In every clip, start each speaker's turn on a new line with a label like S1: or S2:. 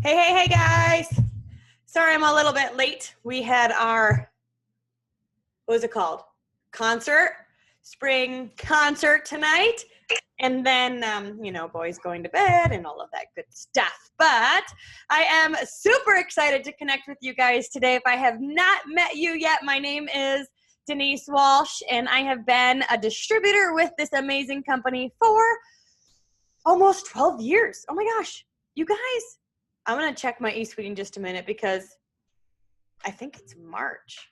S1: Hey guys. Sorry I'm a little bit late. We had our, what was it called? Spring concert tonight. And then, boys going to bed and all of that good stuff. But I am super excited to connect with you guys today. If I have not met you yet, my name is Denise Walsh, and I have been a distributor with this amazing company for almost 12 years. Oh my gosh, you guys. I'm going to check my eSuite in just a minute because I think it's March.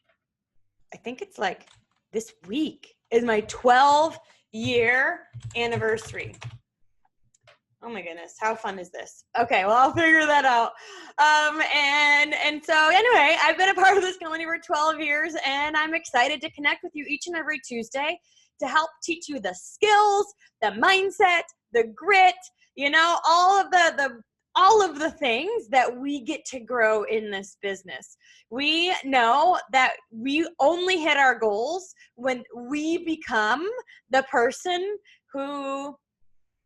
S1: I think it's like this week is my 12-year anniversary. Oh my goodness, how fun is this? Okay, well, I'll figure that out. And so anyway, I've been a part of this company for 12 years, and I'm excited to connect with you each and every Tuesday to help teach you the skills, the mindset, the grit, all of the things that we get to grow in this business. We know that we only hit our goals when we become the person who,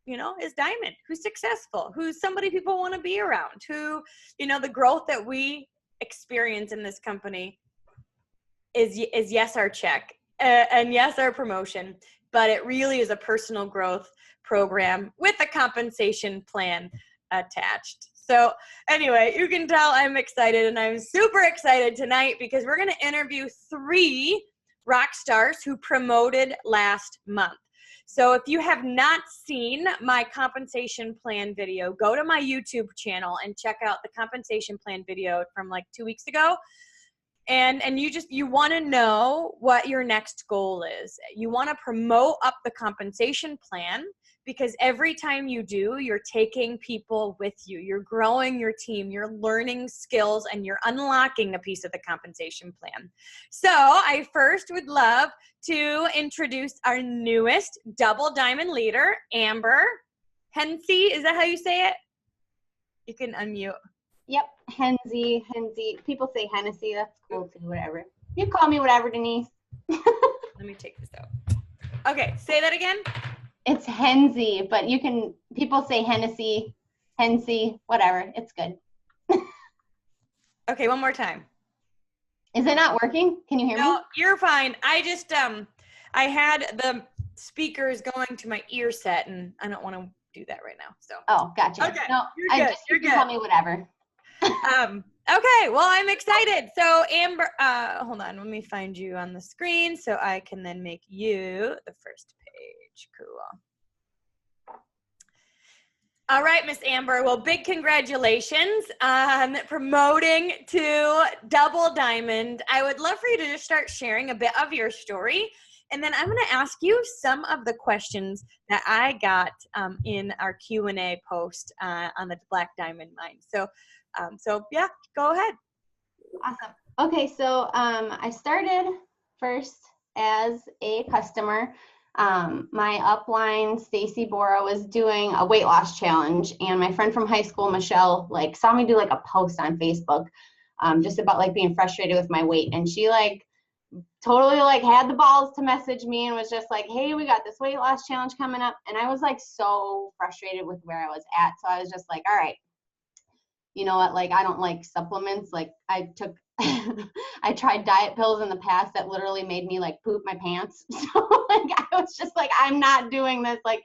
S1: is diamond, who's successful, who's somebody people want to be around, who, the growth that we experience in this company is yes, our check, and yes, our promotion, but it really is a personal growth program with a compensation plan attached. So anyway, you can tell I'm excited, and I'm super excited tonight because we're going to interview 3 rock stars who promoted last month. So if you have not seen my compensation plan video, go to my YouTube channel and check out the compensation plan video from like 2 weeks ago. And you want to know what your next goal is. You want to promote up the compensation plan, because every time you do, you're taking people with you. You're growing your team, you're learning skills, and you're unlocking a piece of the compensation plan. So I first would love to introduce our newest double diamond leader, Amber Hensey. Is that how you say it? You can unmute.
S2: Yep, Hensey. People say Hennessy. That's cool too, whatever. You call me whatever, Denise.
S1: Let me take this out. Okay, say that again.
S2: It's Hensey, but people say Hennessy, whatever. It's good.
S1: Okay, one more time.
S2: Is it not working? Can you hear me?
S1: No, you're fine. I just, I had the speakers going to my ear set, and I don't want to do that right now. So.
S2: Oh, gotcha.
S1: Okay,
S2: no,
S1: you're good.
S2: You can call me whatever.
S1: Okay, well, I'm excited. So Amber, hold on, let me find you on the screen so I can then make you the first page. Cool. All right, Miss Amber. Well, big congratulations on promoting to double diamond. I would love for you to just start sharing a bit of your story, and then I'm going to ask you some of the questions that I got in our Q&A post on the Black Diamond Mind. So yeah, go ahead.
S2: Awesome. Okay, so I started first as a customer. My upline, Stacy Bora, was doing a weight loss challenge, and my friend from high school, Michelle, saw me do a post on Facebook just about being frustrated with my weight, and she totally had the balls to message me and was just like, hey, we got this weight loss challenge coming up. And I was so frustrated with where I was at, so I was just like, all right, you know what, I don't like supplements. I took I tried diet pills in the past that literally made me poop my pants. So I was just I'm not doing this. But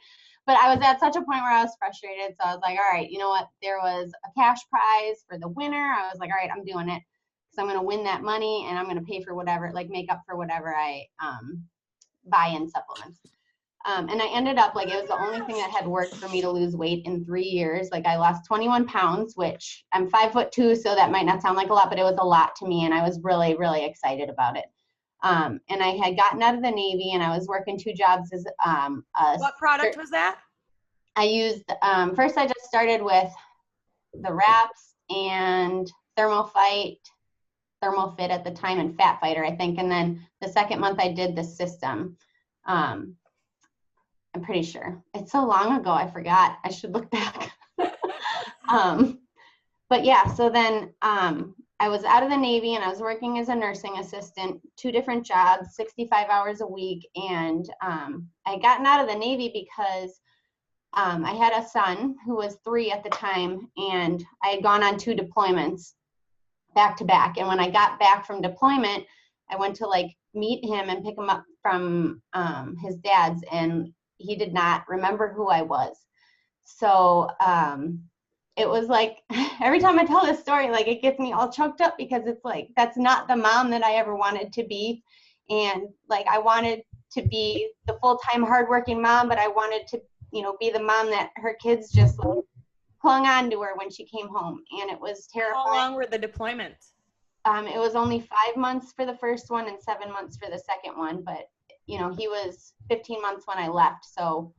S2: I was at such a point where I was frustrated. So I was like, all right, you know what? There was a cash prize for the winner. I was like, all right, I'm doing it because I'm going to win that money and I'm going to pay for whatever, make up for whatever I buy in supplements. And I ended up it was the only thing that had worked for me to lose weight in 3 years. I lost 21 pounds, which I'm 5'2", so that might not sound like a lot, but it was a lot to me. And I was really, really excited about it. And I had gotten out of the Navy and I was working 2 jobs as
S1: what product was that?
S2: I used, first I just started with the wraps and Thermofit at the time and Fat Fighter, I think. And then the second month I did the system. I'm pretty sure. It's so long ago, I forgot. I should look back. But yeah, so then I was out of the Navy and I was working as a nursing assistant, 2 different jobs, 65 hours a week. And I had gotten out of the Navy because I had a son who was 3 at the time, and I had gone on 2 deployments back to back. And when I got back from deployment, I went to like meet him and pick him up from his dad's, and he did not remember who I was. So it was like, every time I tell this story, like it gets me all choked up, because it's like, that's not the mom that I ever wanted to be. And like, I wanted to be the full-time hardworking mom, but I wanted to, you know, be the mom that her kids just like clung on to her when she came home. And it was terrifying.
S1: How long were the deployments?
S2: It was only 5 months for the first one and 7 months for the second one. But, you know, he was 15 months when I left, so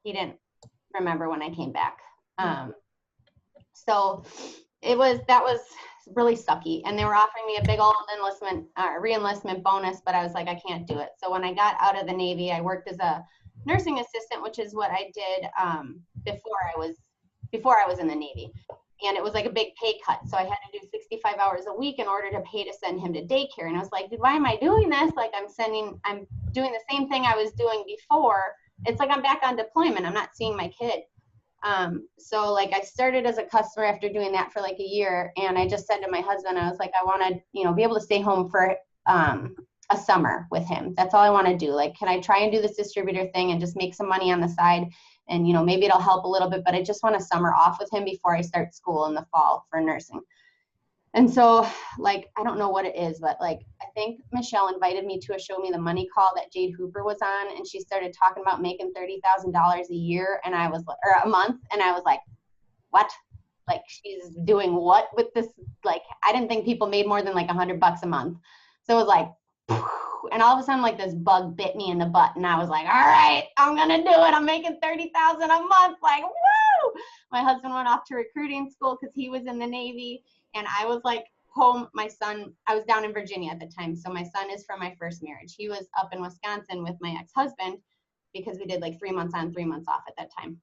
S2: he didn't remember when I came back. So that was really sucky. And they were offering me a big old re-enlistment bonus, but I was like, I can't do it. So when I got out of the Navy, I worked as a nursing assistant, which is what I did before I was in the Navy. And it was like a big pay cut. So I had to do 65 hours a week in order to pay to send him to daycare. And I was like, why am I doing this? Like I'm doing the same thing I was doing before. It's like I'm back on deployment. I'm not seeing my kid. So like I started as a customer after doing that for like a year. And I just said to my husband, I was like, I want to, you know, be able to stay home for a summer with him. That's all I want to do. Like, can I try and do this distributor thing and just make some money on the side? And, you know, maybe it'll help a little bit, but I just want a summer off with him before I start school in the fall for nursing. And so, like, I don't know what it is, but like, I think Michelle invited me to a Show Me the Money call that Jade Hooper was on. And she started talking about making $30,000 a year. And I was like, or a month. And I was like, what? Like, she's doing what with this? Like, I didn't think people made more than like $100 a month. So it was like, and all of a sudden, like this bug bit me in the butt, and I was like, all right, I'm gonna do it. I'm making $30,000 a month, like, woo! My husband went off to recruiting school because he was in the Navy, and I was like home. My son, I was down in Virginia at the time, so my son is from my first marriage. He was up in Wisconsin with my ex-husband because we did like 3 months on, 3 months off at that time.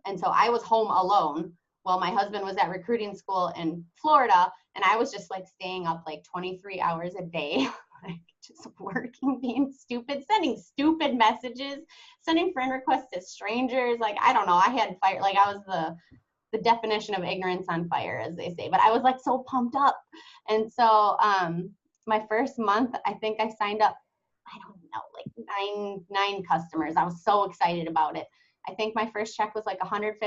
S2: And so I was home alone while my husband was at recruiting school in Florida, and I was just like staying up like 23 hours a day. Like just working, being stupid, sending stupid messages, sending friend requests to strangers. Like, I don't know. I had fire. Like I was the definition of ignorance on fire, as they say, but I was like so pumped up. And so my first month, I think I signed up, I don't know, like nine customers. I was so excited about it. I think my first check was like $150.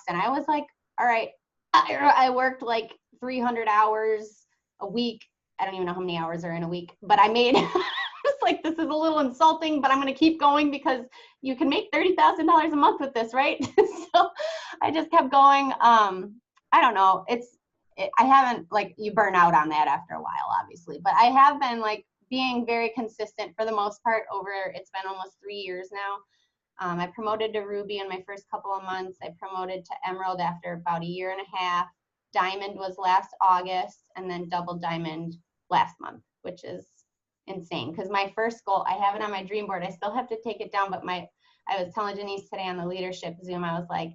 S2: And I was like, all right, I worked like 300 hours a week. I don't even know how many hours are in a week, but I made, it's like, this is a little insulting, but I'm going to keep going because you can make $30,000 a month with this, right? So I just kept going. I don't know. I haven't, like, you burn out on that after a while, obviously, but I have been like being very consistent for the most part it's been almost 3 years now. I promoted to Ruby in my first couple of months. I promoted to Emerald after about a year and a half. Diamond was last August, and then Double Diamond last month, which is insane. Because my first goal, I have it on my dream board. I still have to take it down, but I was telling Denise today on the leadership Zoom, I was like,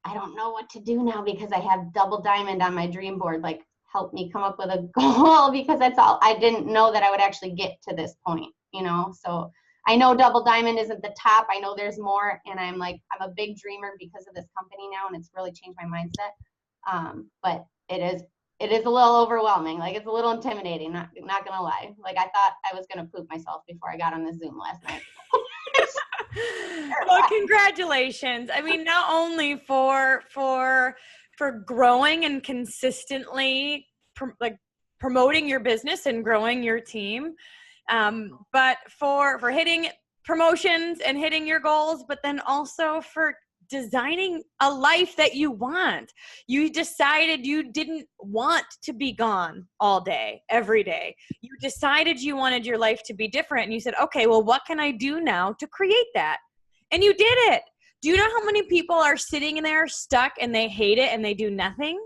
S2: I don't know what to do now because I have Double Diamond on my dream board. Like, help me come up with a goal, because that's all. I didn't know that I would actually get to this point, you know? So I know Double Diamond isn't the top. I know there's more. And I'm a big dreamer because of this company now, and it's really changed my mindset. But it is a little overwhelming. Like, it's a little intimidating, not gonna lie. Like, I thought I was gonna poop myself before I got on the Zoom last night.
S1: Well, congratulations. I mean, not only for growing and consistently promoting your business and growing your team, but for hitting promotions and hitting your goals, but then also for designing a life that you want. You decided you didn't want to be gone all day, every day. You decided you wanted your life to be different, and you said, okay, well, what can I do now to create that? And you did it. Do you know how many people are sitting in there stuck and they hate it and they do nothing?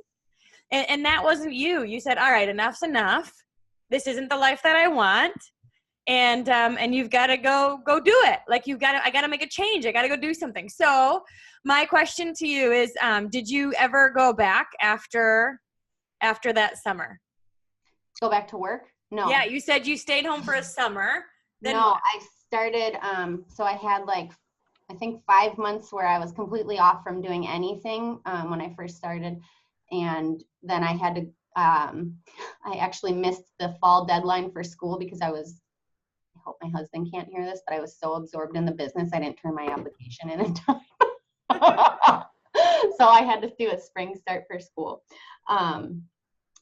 S1: And that wasn't you. You said, all right, enough's enough. This isn't the life that I want. And you've got to go do it. Like, I got to make a change. I got to go do something. So my question to you is, did you ever go back after that summer?
S2: Go back to work? No.
S1: Yeah. You said you stayed home for a summer. Then
S2: no, I started, so I had like I think 5 months where I was completely off from doing anything when I first started. And then I had to, I actually missed the fall deadline for school because I hope my husband can't hear this, but I was so absorbed in the business, I didn't turn my application in time. So I had to do a spring start for school.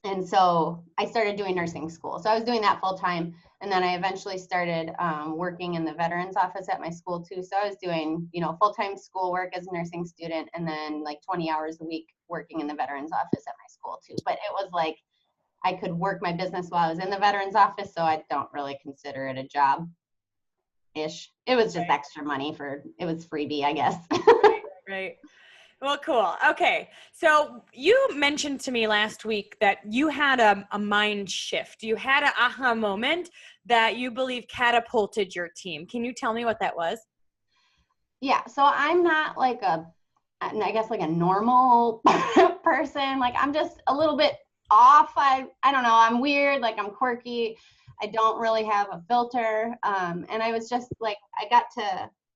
S2: And so I started doing nursing school. So I was doing that full time. And then I eventually started working in the veterans office at my school too. So I was doing, full-time school work as a nursing student, and then like 20 hours a week working in the veterans office at my school too. But it was like, I could work my business while I was in the veterans office. So I don't really consider it a job-ish. It was just extra money it was freebie, I guess.
S1: Right. Well, cool. Okay. So you mentioned to me last week that you had a mind shift. You had an aha moment that you believe catapulted your team. Can you tell me what that was?
S2: Yeah. So I'm not like I guess like a normal person. Like I'm just a little bit off. I don't know. I'm weird. Like I'm quirky. I don't really have a filter. And I was just like,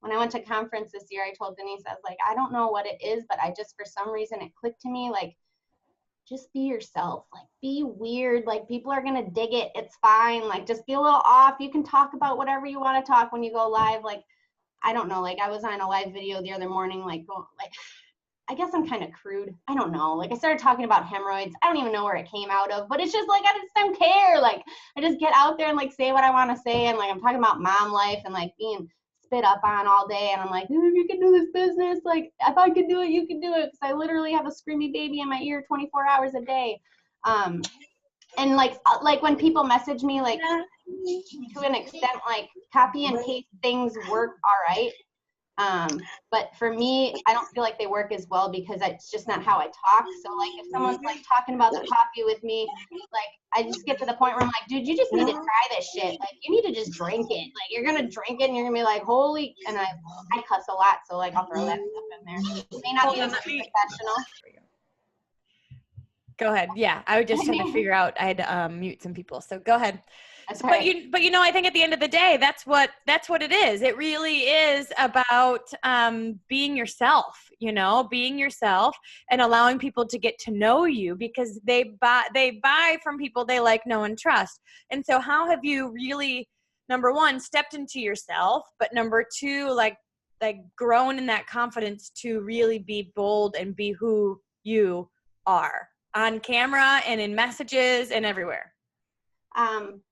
S2: when I went to conference this year, I told Denise, I was like, I don't know what it is, but for some reason it clicked to me, like, just be yourself, like be weird. Like people are going to dig it. It's fine. Like just be a little off. You can talk about whatever you want to talk when you go live. Like, I don't know. Like I was on a live video the other morning, I guess I'm kind of crude. I don't know. Like I started talking about hemorrhoids. I don't even know where it came out of, but it's just like, I just don't care. Like I just get out there and like say what I want to say. And like, I'm talking about mom life and like being spit up on all day. And I'm like, you can do this business. Like if I could do it, you can do it. Cause I literally have a screamy baby in my ear 24 hours a day. And like when people message me, like to an extent, like copy and paste things work all right. But for me, I don't feel like they work as well because it's just not how I talk. So like if someone's like talking about the coffee with me, like I just get to the point where I'm like, dude, you just need to try this shit. Like you need to just drink it. Like you're going to drink it and you're going to be like, holy, and I cuss a lot. So like I'll throw that stuff in there. It may not be professional.
S1: Go ahead. Yeah. I was just trying to figure out, I had to mute some people. So go ahead. But I think at the end of the day, that's what it is. It really is about being yourself, being yourself and allowing people to get to know you because they buy from people they like, know, and trust. And so how have you really, number one, stepped into yourself, but number two, like grown in that confidence to really be bold and be who you are on camera and in messages and everywhere?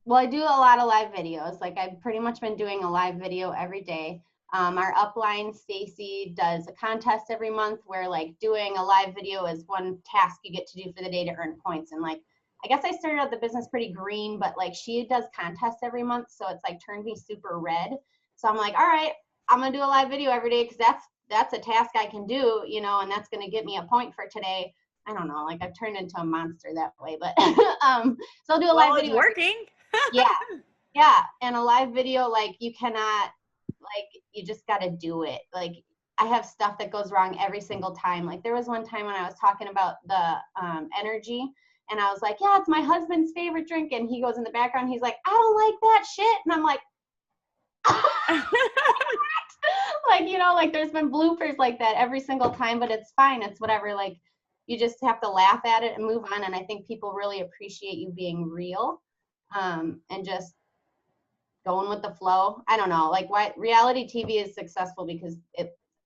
S2: Well, I do a lot of live videos. Like I've pretty much been doing a live video every day. Our upline, Stacy, does a contest every month where like doing a live video is one task you get to do for the day to earn points. And like, I guess I started out the business pretty green, but like she does contests every month. So it's like turned me super red. So I'm like, all right, I'm going to do a live video every day because that's a task I can do, and that's going to get me a point for today. I don't know, like I've turned into a monster that way, but so I'll do a live video.
S1: It's working.
S2: Yeah. And a live video, like you cannot, like you just got to do it. Like I have stuff that goes wrong every single time. Like there was one time when I was talking about the energy and I was like, yeah, it's my husband's favorite drink. And he goes in the background, he's like, I don't like that shit. And I'm like, like there's been bloopers like that every single time, but it's fine. It's whatever. Like, you just have to laugh at it and move on. And I think people really appreciate you being real and just going with the flow. I don't know, like why reality TV is successful because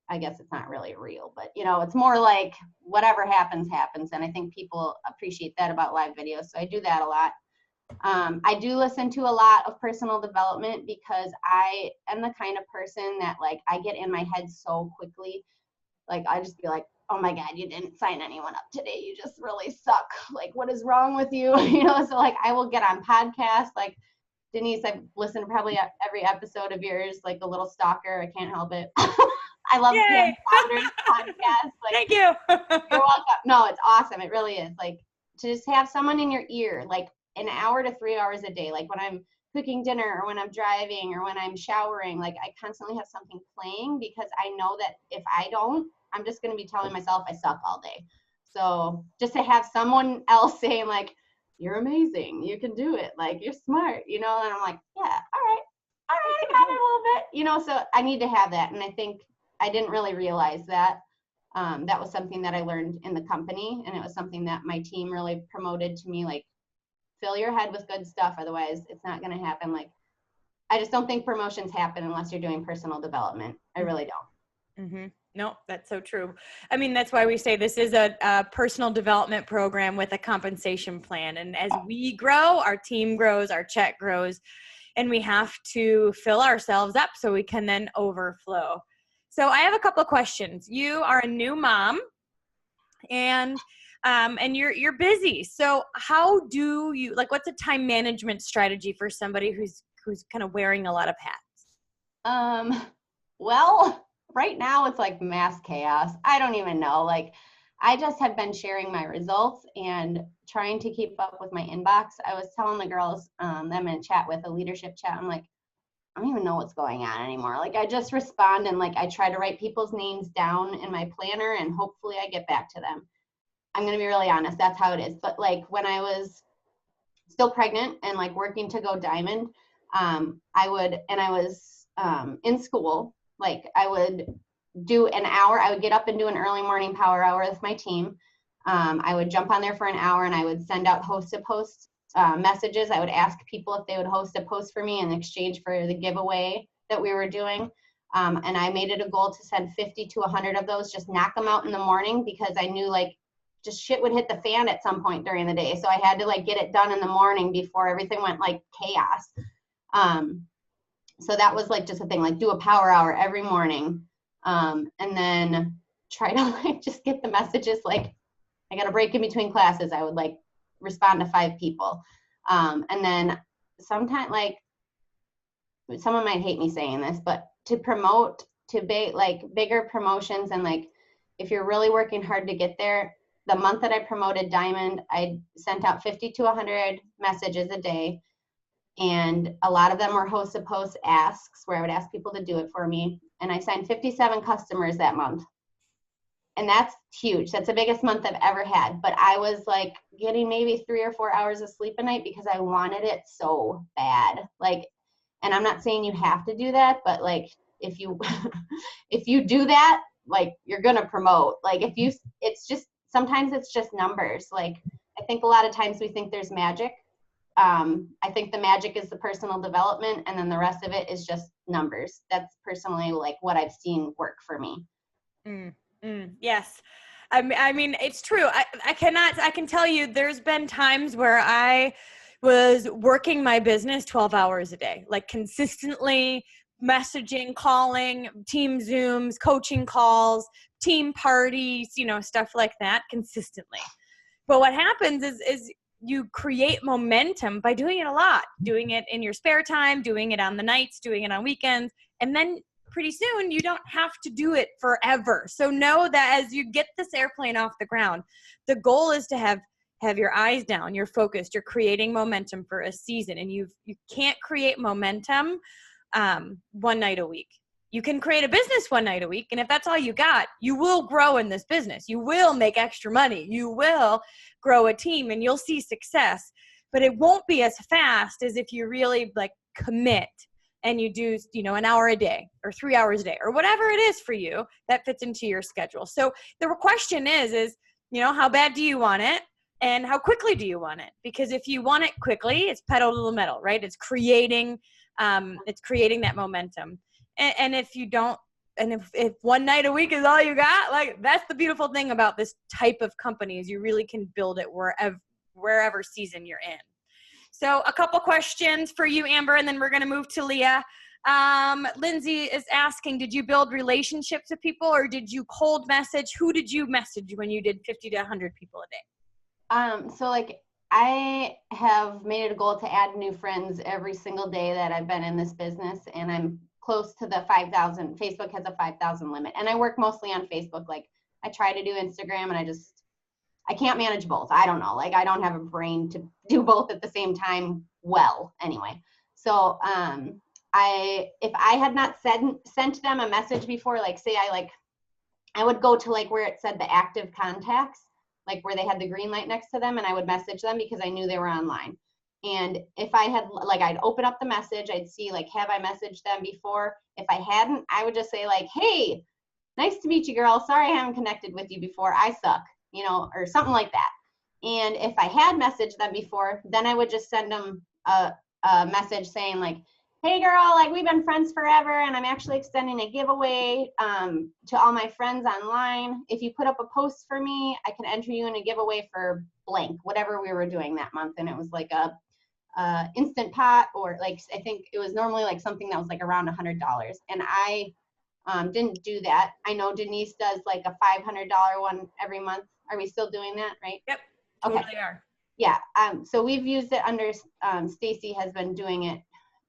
S2: I guess it's not really real, but it's more like whatever happens. And I think people appreciate that about live videos. So I do that a lot. I do listen to a lot of personal development because I am the kind of person that like I get in my head so quickly. Like I just be like, oh my God, you didn't sign anyone up today. You just really suck. Like, what is wrong with you? So like I will get on podcasts. Like Denise, I've listened to probably every episode of yours, like a little stalker. I can't help it. I love Pam Founder's podcast. Like,
S1: thank you.
S2: You're welcome. No, it's awesome. It really is. Like to just have someone in your ear, like an hour to 3 hours a day. Like when I'm cooking dinner or when I'm driving or when I'm showering, like I constantly have something playing because I know that if I don't, I'm just going to be telling myself I suck all day. So just to have someone else saying like, you're amazing, you can do it, like you're smart, and I'm like, yeah, all right, I got it a little bit, so I need to have that. And I think I didn't really realize that. That was something that I learned in the company, and it was something that my team really promoted to me, like, fill your head with good stuff, otherwise it's not going to happen. Like, I just don't think promotions happen unless you're doing personal development. I really don't.
S1: Mm-hmm. No, that's so true. I mean, that's why we say this is a personal development program with a compensation plan. And as we grow, our team grows, our check grows, and we have to fill ourselves up so we can then overflow. So I have a couple of questions. You are a new mom, and you're busy. So how do you, like, what's a time management strategy for somebody who's kind of wearing a lot of hats?
S2: Well, right now it's like mass chaos. I don't even know. Like, I just have been sharing my results and trying to keep up with my inbox. I was telling the girls that I'm in a chat with, a leadership chat. I'm like, I don't even know what's going on anymore. Like, I just respond and like I try to write people's names down in my planner and hopefully I get back to them. I'm going to be really honest. That's how it is. But like when I was still pregnant and like working to go diamond, I was in school, like I would do an hour. I would get up and do an early morning power hour with my team. I would jump on there for an hour and I would send out host to post messages. I would ask people if they would host a post for me in exchange for the giveaway that we were doing. And I made it a goal to send 50 to 100 of those, just knock them out in the morning, because I knew like just shit would hit the fan at some point during the day. So I had to like get it done in the morning before everything went like chaos. So that was like just a thing, like do a power hour every morning. And then try to like just get the messages, like I got a break in between classes. I would like respond to 5 people. And then sometimes, like, someone might hate me saying this, but to promote to bigger promotions, and like if you're really working hard to get there, the month that I promoted diamond, I sent out 50 to 100 messages a day. And a lot of them were host to post asks where I would ask people to do it for me. And I signed 57 customers that month. And that's huge. That's the biggest month I've ever had. But I was like getting maybe 3 or 4 hours of sleep a night because I wanted it so bad. Like, and I'm not saying you have to do that, but like if you if you do that, like you're gonna promote. Like it's just, sometimes it's just numbers. Like I think a lot of times we think there's magic. I think the magic is the personal development, and then the rest of it is just numbers. That's personally like what I've seen work for me.
S1: Yes. I mean, it's true. I can tell you there's been times where I was working my business 12 hours a day, like consistently messaging, calling, team Zooms, coaching calls, team parties, stuff like that consistently. But what happens is you create momentum by doing it a lot, doing it in your spare time, doing it on the nights, doing it on weekends, and then pretty soon you don't have to do it forever. So know that as you get this airplane off the ground, the goal is to have your eyes down, you're focused, you're creating momentum for a season, and you can't create momentum one night a week. You can create a business one night a week, and if that's all you got, you will grow in this business. You will make extra money. You will grow a team, and you'll see success. But it won't be as fast as if you really like commit and you do, an hour a day or 3 hours a day or whatever it is for you that fits into your schedule. So the question is, how bad do you want it? And how quickly do you want it? Because if you want it quickly, it's pedal to the metal, right? It's creating that momentum. And if you don't, and if one night a week is all you got, like that's the beautiful thing about this type of company is you really can build it wherever season you're in. So a couple questions for you, Amber, and then we're going to move to Leah. Lindsay is asking, did you build relationships with people or did you cold message? Who did you message when you did 50 to 100 people a day?
S2: So like I have made it a goal to add new friends every single day that I've been in this business, and I'm close to the 5,000. Facebook has a 5,000 limit, and I work mostly on Facebook. Like I try to do Instagram, and I can't manage both. I don't know. Like I don't have a brain to do both at the same time well anyway. So if I had not sent them a message before, like say I would go to like where it said the active contacts, like where they had the green light next to them, and I would message them because I knew they were online. And if I had, like, I'd open up the message, I'd see, like, have I messaged them before? If I hadn't, I would just say, like, hey, nice to meet you, girl. Sorry I haven't connected with you before. I suck, you know, or something like that. And if I had messaged them before, then I would just send them a message saying like, hey girl, like we've been friends forever and I'm actually extending a giveaway to all my friends online. If you put up a post for me, I can enter you in a giveaway for blank, whatever we were doing that month. And it was like a Instant Pot, or like, I think it was normally like something that was like around $100. And I didn't do that. I know Denise does like a $500 one every month. Are we still doing that, right?
S1: Yep, totally
S2: okay.
S1: are.
S2: Yeah, so we've used it under, Stacy has been doing it,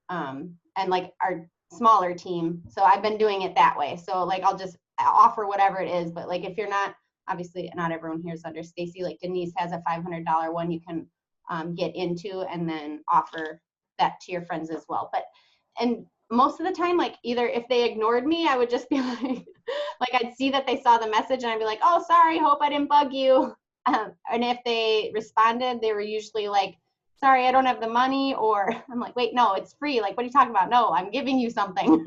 S2: and like our smaller team. So I've been doing it that way. So like, I'll just offer whatever it is. But like, if you're not, obviously not everyone here is under Stacy, like Denise has a $500 one you can get into and then offer that to your friends as well. But, and most of the time, like either if they ignored me, I would just be like, like I'd see that they saw the message and I'd be like, oh, sorry, hope I didn't bug you. And if they responded, they were usually like, sorry, I don't have the money, or I'm like, wait, no, it's free. Like, what are you talking about? No, I'm giving you something.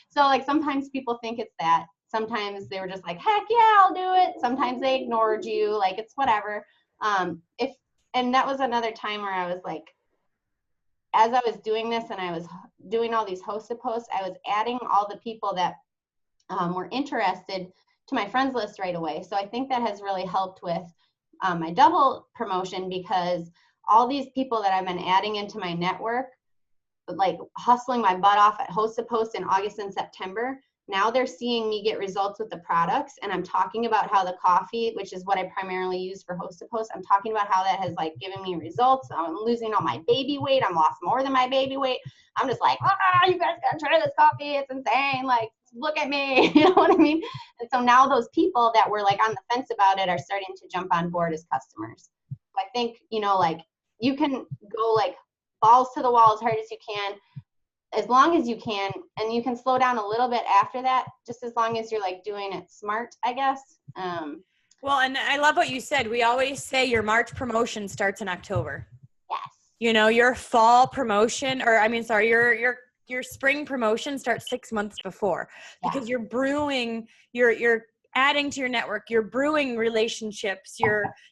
S2: So like, sometimes people think it's that. Sometimes they were just like, heck yeah, I'll do it. Sometimes they ignored you. Like, it's whatever. And that was another time where I was like, as I was doing this and I was doing all these hosted posts, I was adding all the people that were interested to my friends list right away. So I think that has really helped with my double promotion, because all these people that I've been adding into my network, like hustling my butt off at hosted posts in August and September, now they're seeing me get results with the products. And I'm talking about how the coffee, which is what I primarily use for hosted posts, I'm talking about how that has like given me results. I'm losing all my baby weight. I'm lost more than my baby weight. I'm just like, you guys gotta try this coffee. It's insane. Like, look at me. You know what I mean? And so now those people that were like on the fence about it are starting to jump on board as customers. So I think, you know, like you can go like balls to the wall as hard as you can, as long as you can, and you can slow down a little bit after that, just as long as you're like doing it smart, I guess.
S1: Well, and I love what you said. We always say your March promotion starts in October.
S2: Yes.
S1: You know, your fall promotion, or I mean, sorry, your spring promotion starts 6 months before, because you're brewing, you're adding to your network, you're brewing relationships,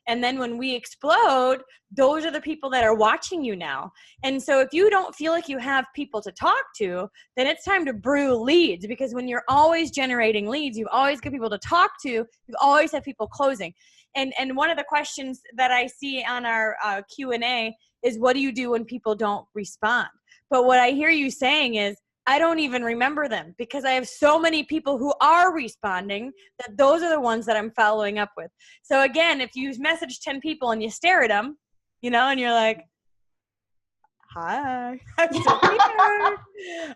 S1: and then when we explode, those are the people that are watching you now. And so if you don't feel like you have people to talk to, then it's time to brew leads, because when you're always generating leads, you've always got people to talk to, you always have people closing. And one of the questions that I see on our Q&A is, what do you do when people don't respond? But what I hear you saying is, I don't even remember them, because I have so many people who are responding that those are the ones that I'm following up with. So again, if you message 10 people and you stare at them, you know, and you're like, hi, I'm still here.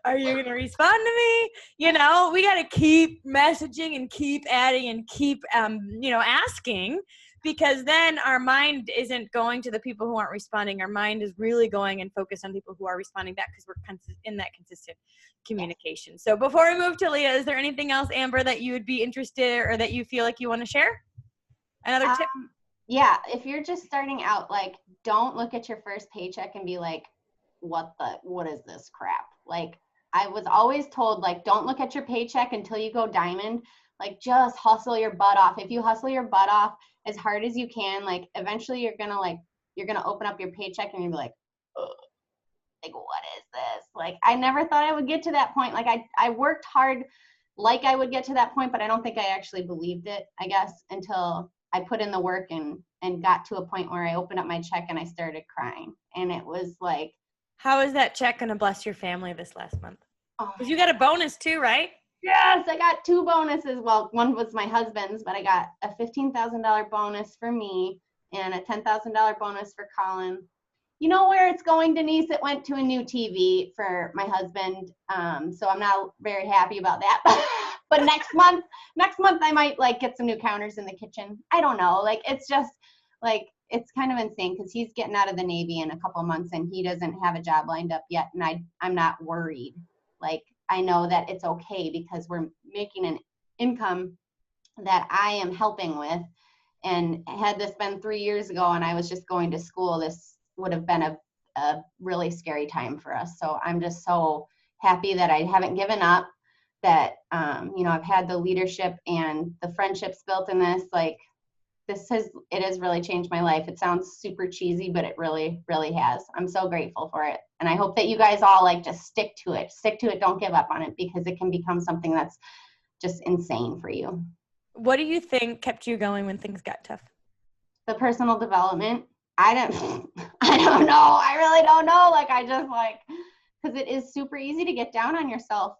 S1: Are you going to respond to me? You know, we got to keep messaging and keep adding and keep, you know, asking, because then our mind isn't going to the people who aren't responding. Our mind is really going and focused on people who are responding back, because we're in that consistent communication. So before we move to Leah, is there anything else, Amber, that you would be interested or that you feel like you want to share? Another tip?
S2: Yeah, if you're just starting out, like, don't look at your first paycheck and be like, what is this crap? Like, I was always told, like, don't look at your paycheck until you go diamond. Like, just hustle your butt off. If you hustle your butt off as hard as you can, like, eventually you're gonna open up your paycheck and you'll be like, ugh, like, what is this? Like, I never thought I would get to that point. Like, I worked hard like I would get to that point, but I don't think I actually believed it, I guess, until I put in the work and got to a point where I opened up my check and I started crying. And it was like,
S1: how is that check going to bless your family this last month?
S2: Oh,
S1: because you got a bonus too, right?
S2: Yes, I got 2 bonuses. Well, one was my husband's, but I got a $15,000 bonus for me and a $10,000 bonus for Colin. You know where it's going, Denise? It went to a new TV for my husband. So I'm not very happy about that. But next month I might like get some new counters in the kitchen. I don't know. Like, it's just like, it's kind of insane because he's getting out of the Navy in a couple months and he doesn't have a job lined up yet. And I'm not worried. Like, I know that it's okay because we're making an income that I am helping with. And had this been 3 years ago and I was just going to school, this would have been a really scary time for us. So I'm just so happy that I haven't given up, that, you know, I've had the leadership and the friendships built in this, like, it has really changed my life. It sounds super cheesy, but it really, really has. I'm so grateful for it. And I hope that you guys all like just stick to it. Stick to it. Don't give up on it, because it can become something that's just insane for you.
S1: What do you think kept you going when things got tough?
S2: The personal development. I don't know. I really don't know. Like, I just like, because it is super easy to get down on yourself.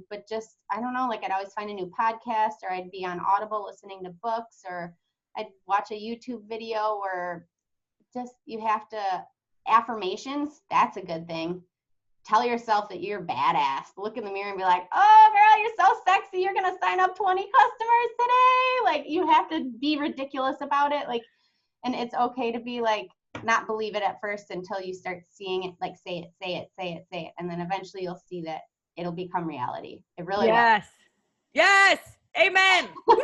S2: But just, I don't know, like I'd always find a new podcast, or I'd be on Audible listening to books, or I'd watch a YouTube video, or just, you have to, affirmations, that's a good thing. Tell yourself that you're badass. Look in the mirror and be like, oh girl, you're so sexy. You're going to sign up 20 customers today. Like, you have to be ridiculous about it. Like, and it's okay to be like, not believe it at first until you start seeing it, like say it. And then eventually you'll see that it'll become reality. It really will.
S1: Yes. Amen. Woo!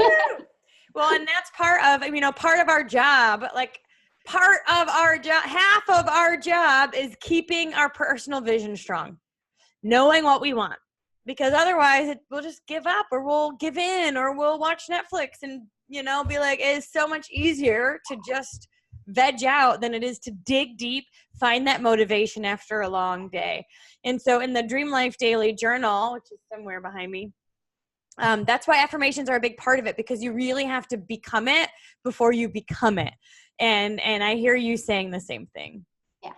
S1: Well, and that's part of, you know, part of our job, like part of our job, half of our job is keeping our personal vision strong, knowing what we want, because otherwise we'll just give up, or we'll give in, or we'll watch Netflix and, you know, be like, it's so much easier to just veg out than it is to dig deep, find that motivation after a long day. And so in the Dream Life Daily Journal, which is somewhere behind me, that's why affirmations are a big part of it, because you really have to become it before you become it. And I hear you saying the same thing.
S2: Yeah.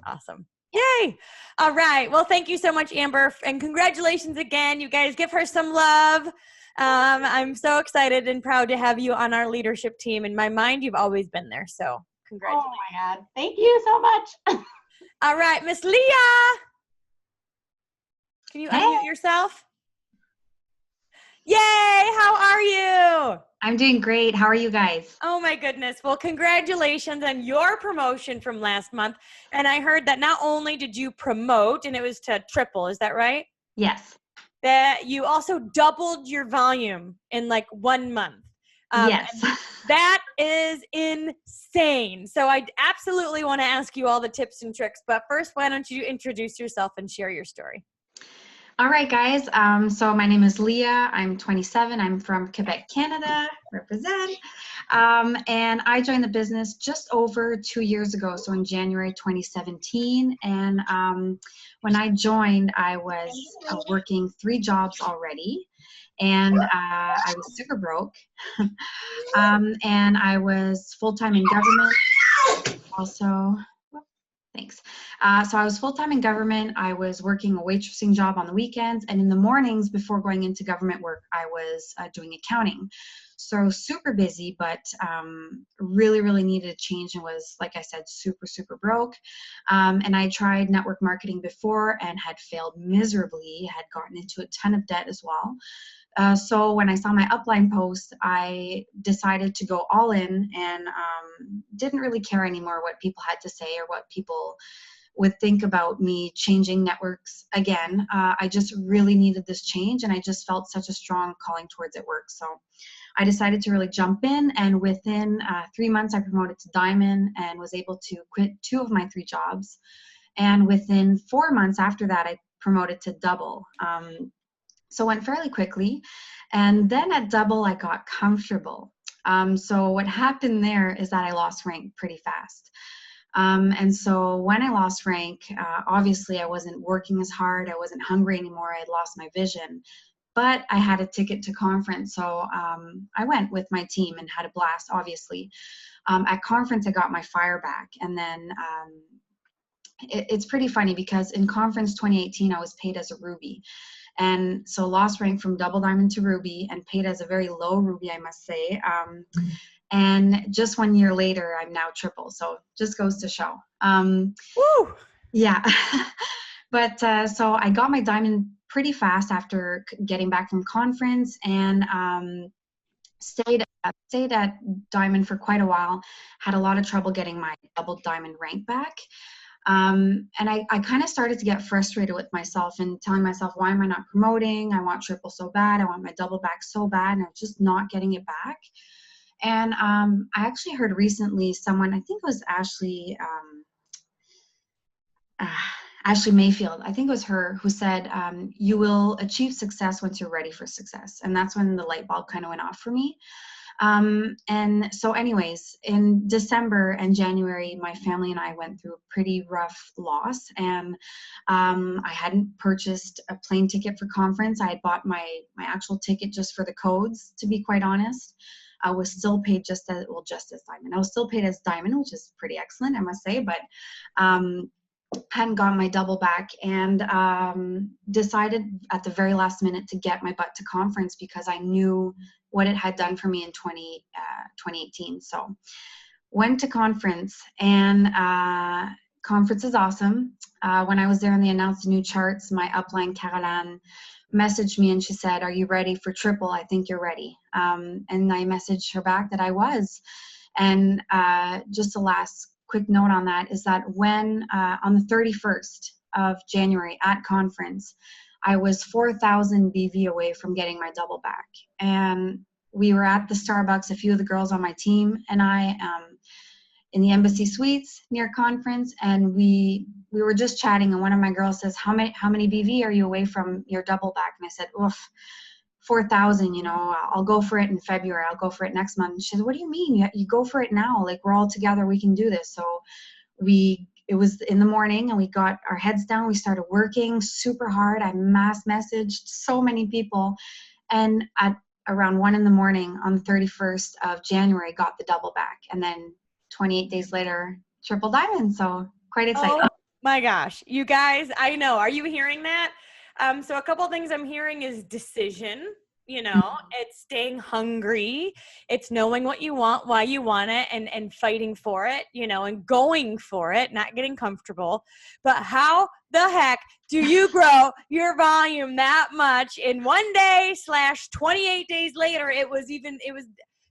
S1: Awesome. Yay. All right. Well, thank you so much, Amber. And congratulations again. You guys give her some love. I'm so excited and proud to have you on our leadership team. In my mind, you've always been there. So congratulations.
S2: Oh my God. Thank you so much.
S1: All right, Miss Leah. Can you unmute yourself? Yay. How are you?
S3: I'm doing great. How are you guys?
S1: Oh my goodness. Well, congratulations on your promotion from last month. And I heard that not only did you promote, and it was to triple, is that right?
S3: Yes.
S1: That you also doubled your volume in like 1 month.
S3: Yes.
S1: That is insane. So I absolutely want to ask you all the tips and tricks. But first, why don't you introduce yourself and share your story?
S3: All right, guys. So my name is Leah. I'm 27. I'm from Quebec, Canada. Represent. And I joined the business just over 2 years ago, so in January 2017. And when I joined, I was working 3 jobs already. And I was super broke. And I was full-time in government. Also, thanks. So I was full-time in government. I was working a waitressing job on the weekends, and in the mornings before going into government work, I was doing accounting. So super busy, but really, really needed a change, and was, like I said, super, super broke. And I tried network marketing before and had failed miserably, had gotten into a ton of debt as well. So when I saw my upline post, I decided to go all in, and didn't really care anymore what people had to say or what people would think about me changing networks again. I just really needed this change, and I just felt such a strong calling towards it work. So I decided to really jump in, and within 3 months I promoted to Diamond and was able to quit 2 of my 3 jobs. And within 4 months after that, I promoted to Double. So it went fairly quickly. And then at Double, I got comfortable. So what happened there is that I lost rank pretty fast. And so when I lost rank, obviously I wasn't working as hard. I wasn't hungry anymore. I had lost my vision. But I had a ticket to conference. So I went with my team and had a blast, obviously. At conference, I got my fire back. And then it's pretty funny because in conference 2018, I was paid as a Ruby. And so lost rank from Double Diamond to Ruby and paid as a very low Ruby, I must say. And just 1 year later, I'm now triple. So just goes to show.
S1: Woo!
S3: Yeah. But so I got my Diamond pretty fast after getting back from conference, and stayed at Diamond for quite a while. Had a lot of trouble getting my Double Diamond rank back. And I kind of started to get frustrated with myself and telling myself, why am I not promoting? I want triple so bad. I want my double back so bad, and I'm just not getting it back. And I actually heard recently someone, I think it was Ashley Ashley Mayfield, I think it was her, who said, you will achieve success once you're ready for success. And that's when the light bulb kind of went off for me. And so anyways, in December and January, my family and I went through a pretty rough loss, and I hadn't purchased a plane ticket for conference. I had bought my actual ticket just for the codes, to be quite honest. I was still paid just as diamond. I was still paid as diamond, which is pretty excellent, I must say, but hadn't gotten my double back, and decided at the very last minute to get my butt to conference because I knew what it had done for me in 2018. So went to conference, and conference is awesome. When I was there and they announced the new charts, my upline Carolyn messaged me and she said, "Are you ready for triple? I think you're ready." And I messaged her back that I was. And just the last quick note on that is that when on the 31st of January at conference, I was 4,000 BV away from getting my double back. And we were at the Starbucks, a few of the girls on my team and I, in the Embassy Suites near conference, and we were just chatting, and one of my girls says, how many BV are you away from your double back? And I said, oof, 4,000, you know, I'll go for it in February. I'll go for it next month. And she said, what do you mean? You go for it now. Like, we're all together. We can do this. So it was in the morning and we got our heads down. We started working super hard. I mass messaged so many people. And at around 1 in the morning on the 31st of January, got the double back. And then 28 days later, triple diamond. So quite exciting.
S1: Oh my gosh. You guys, I know. Are you hearing that? So a couple things I'm hearing is decision, you know, it's staying hungry. It's knowing what you want, why you want it, and fighting for it, you know, and going for it, not getting comfortable. But how the heck do you grow your volume that much in 1 day / 28 days later?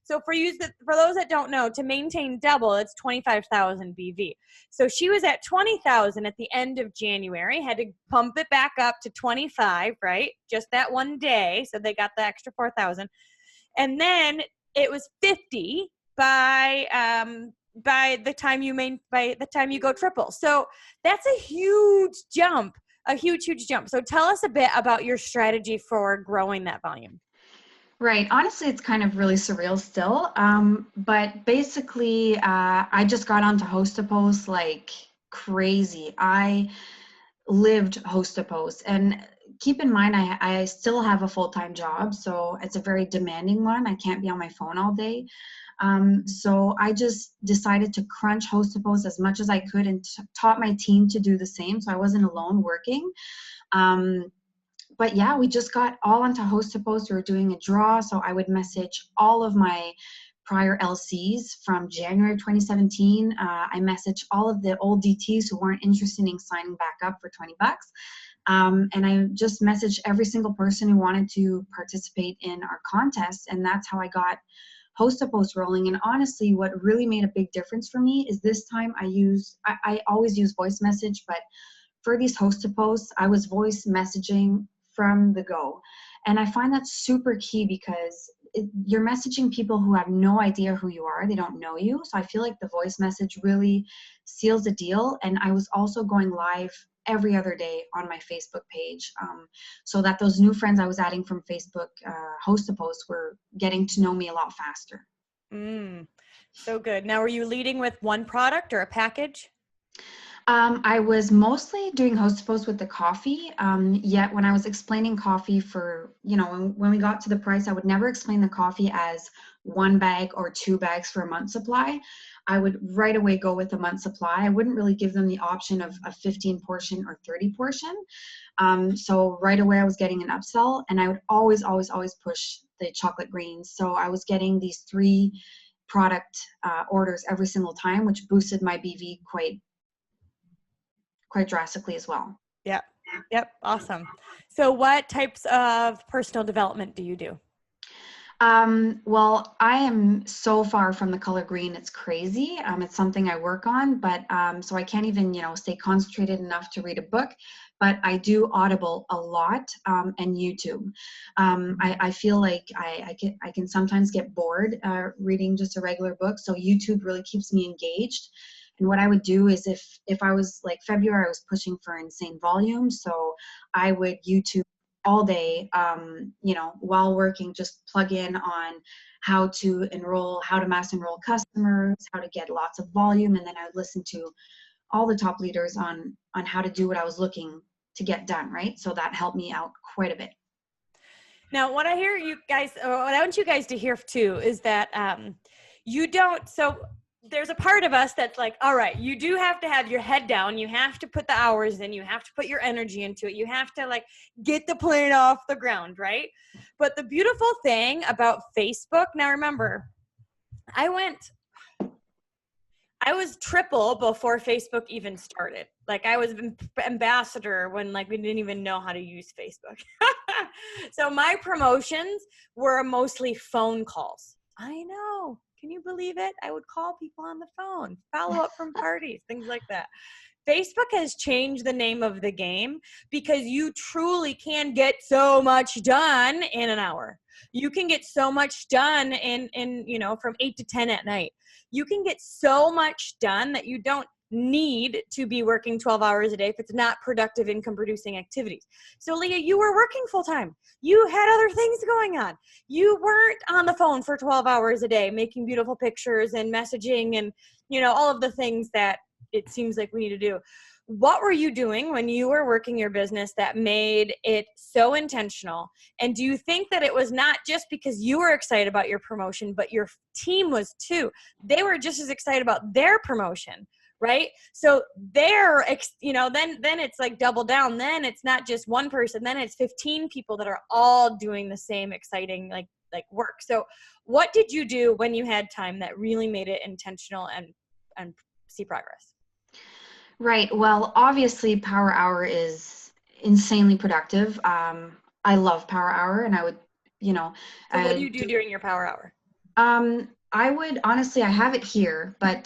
S1: So for those that don't know, to maintain double, it's 25,000 BV. So she was at 20,000 at the end of January, had to pump it back up to 25, right? Just that 1 day. So they got the extra 4,000. And then it was 50 by the time you go triple. So that's a huge jump, a huge jump. So tell us a bit about your strategy for growing that volume.
S3: Right. Honestly, it's kind of really surreal still. But basically, I just got onto Host-A-Post like crazy. I lived Host-A-Post. And keep in mind, I still have a full-time job. So it's a very demanding one. I can't be on my phone all day. So I just decided to crunch Host-A-Post as much as I could and taught my team to do the same. So I wasn't alone working. But yeah, we just got all onto Host-A-Post. We were doing a draw. So I would message all of my prior LCs from January 2017. I messaged all of the old DTs who weren't interested in signing back up for $20. And I just messaged every single person who wanted to participate in our contest. And that's how I got Host-A-Post rolling. And honestly, what really made a big difference for me is this time I always use voice message, but for these Host-A-Posts, I was voice messaging from the go. And I find that super key because you're messaging people who have no idea who you are. They don't know you. So I feel like the voice message really seals the deal. And I was also going live every other day on my Facebook page, so that those new friends I was adding from Facebook Host-A-Post were getting to know me a lot faster.
S1: So good. Now, were you leading with one product or a package?
S3: I was mostly doing Host-A-Post with the coffee, yet when I was explaining coffee for, you know, when we got to the price, I would never explain the coffee as 1 bag or 2 bags for a month supply. I would right away go with a month supply. I wouldn't really give them the option of a 15 portion or 30 portion. So right away I was getting an upsell, and I would always push the chocolate greens. So I was getting these 3 product orders every single time, which boosted my BV quite drastically as well.
S1: Yep. Awesome. So what types of personal development do you do?
S3: Well, I am so far from the color green. It's crazy. It's something I work on, but so I can't even, you know, stay concentrated enough to read a book, but I do Audible a lot, and YouTube. I feel like I can sometimes get bored reading just a regular book. So YouTube really keeps me engaged. And what I would do is if I was like February, I was pushing for insane volume. So I would YouTube all day, while working, just plug in on how to mass enroll customers, how to get lots of volume. And then I would listen to all the top leaders on how to do what I was looking to get done, right? So that helped me out quite a bit.
S1: Now, what I hear you guys, or what I want you guys to hear too, is that so there's a part of us that's like, all right, you do have to have your head down. You have to put the hours in. You have to put your energy into it. You have to like get the plane off the ground, right? But the beautiful thing about Facebook, now remember, I was triple before Facebook even started. Like I was ambassador when like we didn't even know how to use Facebook. So my promotions were mostly phone calls. I know. Can you believe it? I would call people on the phone, follow up from parties, things like that. Facebook has changed the name of the game because you truly can get so much done in an hour. You can get so much done in from 8 to 10 at night. You can get so much done that you don't need to be working 12 hours a day if it's not productive income producing activities. So Leah, you were working full time. You had other things going on. You weren't on the phone for 12 hours a day making beautiful pictures and messaging and all of the things that it seems like we need to do. What were you doing when you were working your business that made it so intentional? And do you think that it was not just because you were excited about your promotion, but your team was too? They were just as excited about their promotion, right? So then it's like double down. Then it's not just one person. Then it's 15 people that are all doing the same exciting like work. So what did you do when you had time that really made it intentional and see progress?
S3: Right. Well, obviously Power Hour is insanely productive. I love Power Hour, and I would,
S1: So what do you do during your Power Hour?
S3: I would honestly, I have it here, but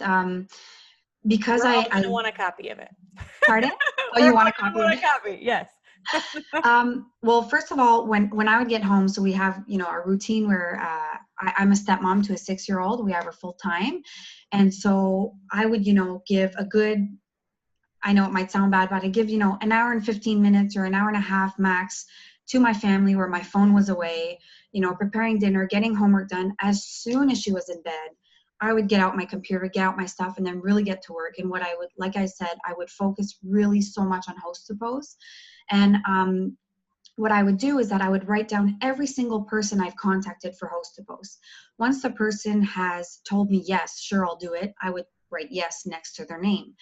S3: because
S1: I want a copy of it.
S3: Pardon? Oh, you want a copy of it?
S1: A copy, yes.
S3: Well, first of all, when I would get home, so we have, our routine where I'm a stepmom to a 6-year-old. We have her full time. And so I would, give a good, I know it might sound bad, but I give, an hour and 15 minutes or an hour and a half max to my family where my phone was away, preparing dinner, getting homework done. As soon as she was in bed, I would get out my computer, get out my stuff, and then really get to work. And what I would, like I said, I would focus really so much on host to post. And what I would do is that I would write down every single person I've contacted for host to post. Once the person has told me, yes, sure, I'll do it, I would write yes next to their name.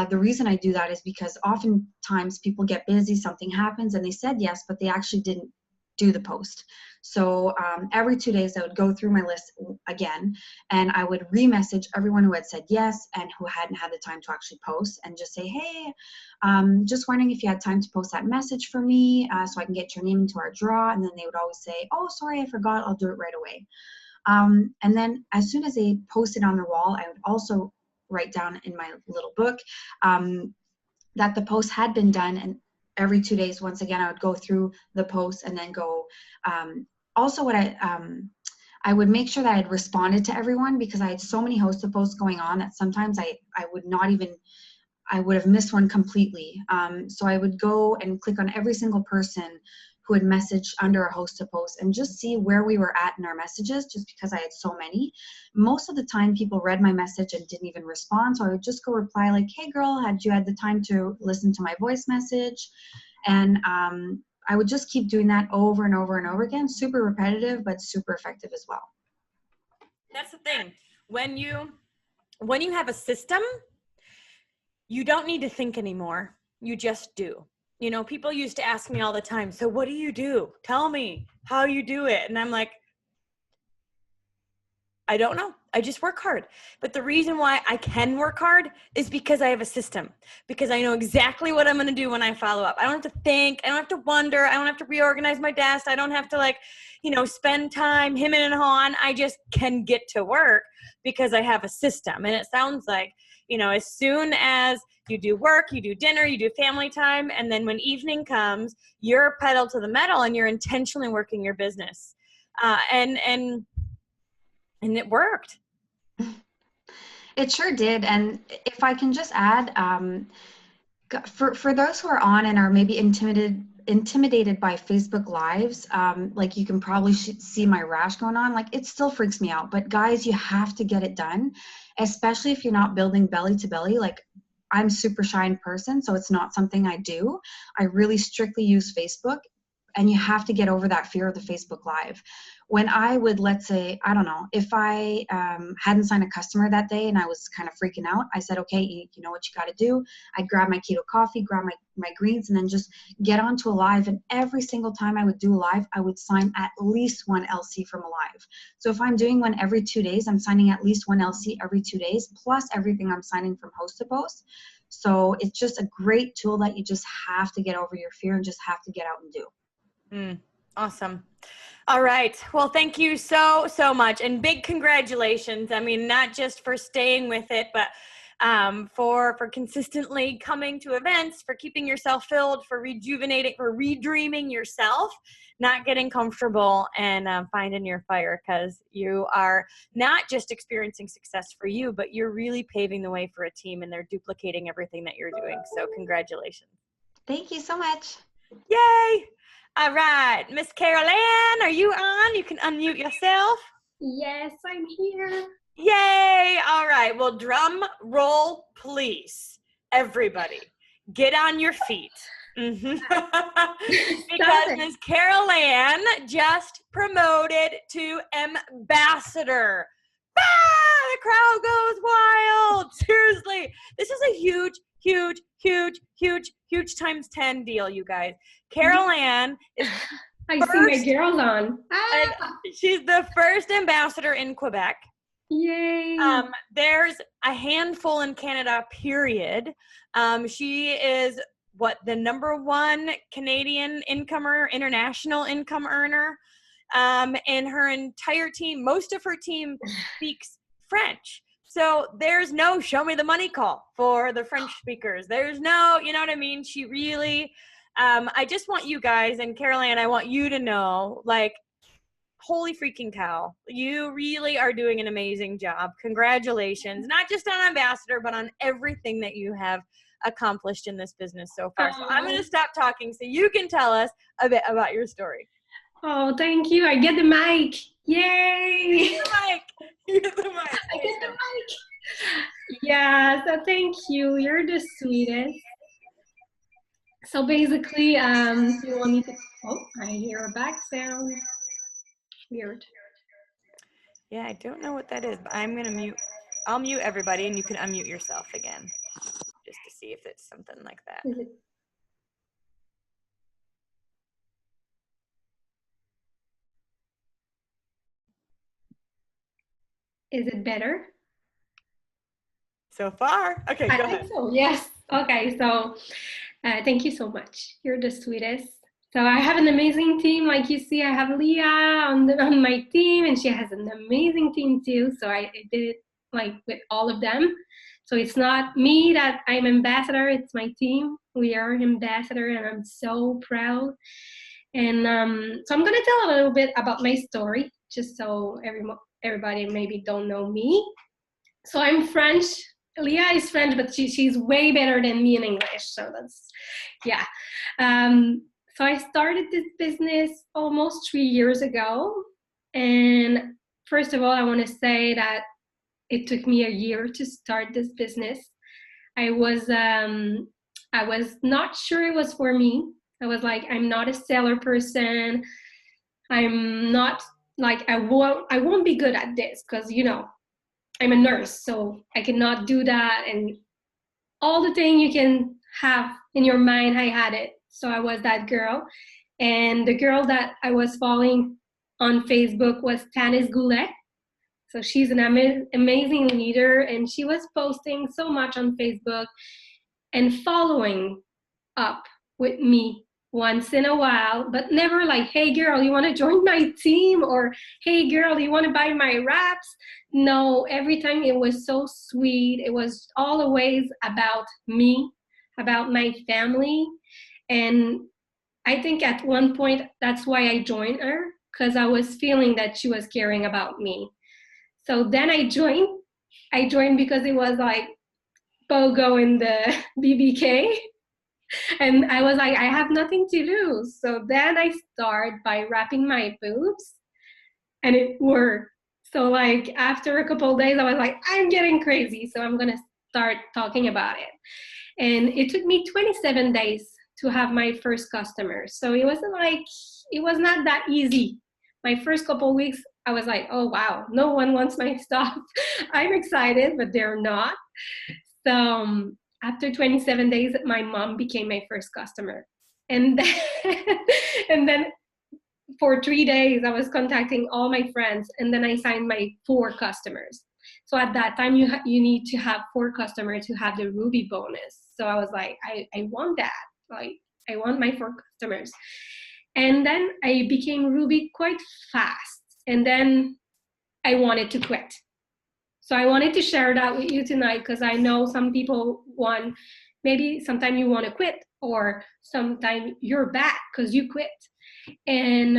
S3: The reason I do that is because oftentimes people get busy, something happens, and they said yes, but they actually didn't do the post. So every 2 days I would go through my list again, and I would re-message everyone who had said yes and who hadn't had the time to actually post, and just say, hey, just wondering if you had time to post that message for me so I can get your name into our draw. And then they would always say, oh, sorry, I forgot, I'll do it right away. And then as soon as they posted on their wall, I would also write down in my little book that the post had been done, and every 2 days, once again, I would go through the post and then go. Also, what I would make sure that I had responded to everyone, because I had so many host to posts going on that sometimes I would have missed one completely. So I would go and click on every single person who had messaged under a host to post and just see where we were at in our messages, just because I had so many. Most of the time people read my message and didn't even respond. So I would just go reply like, hey girl, had you had the time to listen to my voice message? And I would just keep doing that over and over and over again. Super repetitive, but super effective as well.
S1: That's the thing. When you have a system, you don't need to think anymore. You just do. People used to ask me all the time, so what do you do? Tell me how you do it. And I'm like, I don't know. I just work hard. But the reason why I can work hard is because I have a system, because I know exactly what I'm going to do when I follow up. I don't have to think. I don't have to wonder. I don't have to reorganize my desk. I don't have to spend time him and hawing. I just can get to work because I have a system. And it sounds like, as soon as you do work, you do dinner, you do family time, and then when evening comes, you're pedal to the metal and you're intentionally working your business. And it worked.
S3: It sure did. And if I can just add, for those who are on and are maybe intimidated by Facebook Lives, like you can probably see my rash going on, like it still freaks me out. But guys, you have to get it done, especially if you're not building belly to belly. Like I'm super shy in person, so it's not something I do. I really strictly use Facebook, and you have to get over that fear of the Facebook Live. When I would, let's say, I don't know, if I hadn't signed a customer that day and I was kind of freaking out, I said, okay, you know what you got to do? I'd grab my keto coffee, grab my greens, and then just get onto a live. And every single time I would do a live, I would sign at least one LC from a live. So if I'm doing one every 2 days, I'm signing at least one LC every 2 days, plus everything I'm signing from host to post. So it's just a great tool that you just have to get over your fear and just have to get out and do.
S1: Awesome. All right. Well, thank you so much. And big congratulations. I mean, not just for staying with it, but for consistently coming to events, for keeping yourself filled, for rejuvenating, for redreaming yourself, not getting comfortable, and finding your fire, because you are not just experiencing success for you, but you're really paving the way for a team, and they're duplicating everything that you're doing. So congratulations.
S3: Thank you so much.
S1: Yay. All right, Miss Carolyn, are you on? You can unmute yourself.
S4: Yes, I'm here.
S1: Yay. All right. Well, drum roll, please. Everybody, get on your feet. Because Miss Carolyn just promoted to ambassador. The crowd goes wild. Seriously. This is a huge times 10 deal, you guys. Carolyn is
S4: I see my girls on.
S1: She's the first ambassador in Quebec.
S4: Yay.
S1: There's a handful in Canada, period. She is the #1 Canadian incomer, international income earner. And her entire team, most of her team speaks French. So there's no show me the money call for the French speakers. There's no, you know what I mean? She really, I just want you guys, and Carolyn, I want you to know, like, holy freaking cow. You really are doing an amazing job. Congratulations. Not just on ambassador, but on everything that you have accomplished in this business so far. So I'm going to stop talking so you can tell us a bit about your story.
S4: Oh, thank you. I get the mic. Yay.
S1: You get the mic. You get the mic.
S4: I get the mic. Yeah, so thank you. You're the sweetest. So basically, you want me to, oh, I hear a back sound. Weird.
S1: Yeah, I don't know what that is, but I'm going to mute. I'll mute everybody and you can unmute yourself again just to see if it's something like that.
S4: Is it better?
S1: So far? Okay, go ahead.
S4: So, yes. Okay, so thank you so much. You're the sweetest. So I have an amazing team. Like you see, I have Leah on my team, and she has an amazing team too. So I did it like with all of them. So it's not me that I'm ambassador, it's my team. We are ambassador, and I'm so proud. And so I'm gonna tell a little bit about my story, just so everybody maybe don't know me. So I'm French. Leah is French, but she's way better than me in English. So that's, yeah. So I started this business almost 3 years ago. And first of all, I want to say that it took me a year to start this business. I was not sure it was for me. I was like, I'm not a seller person. I'm not like, I won't be good at this because, you know, I'm a nurse, so I cannot do that. And all the things you can have in your mind, I had it. So I was that girl. And the girl that I was following on Facebook was Tanis Goulet. So she's an amazing leader, and she was posting so much on Facebook and following up with me once in a while, but never like, hey girl, you want to join my team? Or hey girl, you want to buy my wraps? No, every time it was so sweet. It was always about me, about my family. And I think at one point, that's why I joined her, because I was feeling that she was caring about me. So then I joined I joined because it was like BOGO in the BBK. And I was like, I have nothing to lose. So then I start by wrapping my boobs, and it worked. So like after a couple of days, I was like, I'm getting crazy. So I'm gonna start talking about it. And it took me 27 days to have my first customer. So it wasn't like, it was not that easy. My first couple of weeks, I was like, oh wow, no one wants my stuff. I'm excited, but they're not. So after 27 days, my mom became my first customer. And then, and then for 3 days, I was contacting all my friends, and then I signed my 4 customers. So at that time, you need to have 4 customers to have the Ruby bonus. So I was like, I want that. Like, I want my 4 customers. And then I became Ruby quite fast. And then I wanted to quit. So I wanted to share that with you tonight, because I know some people want, maybe sometime you want to quit, or sometime you're back because you quit. And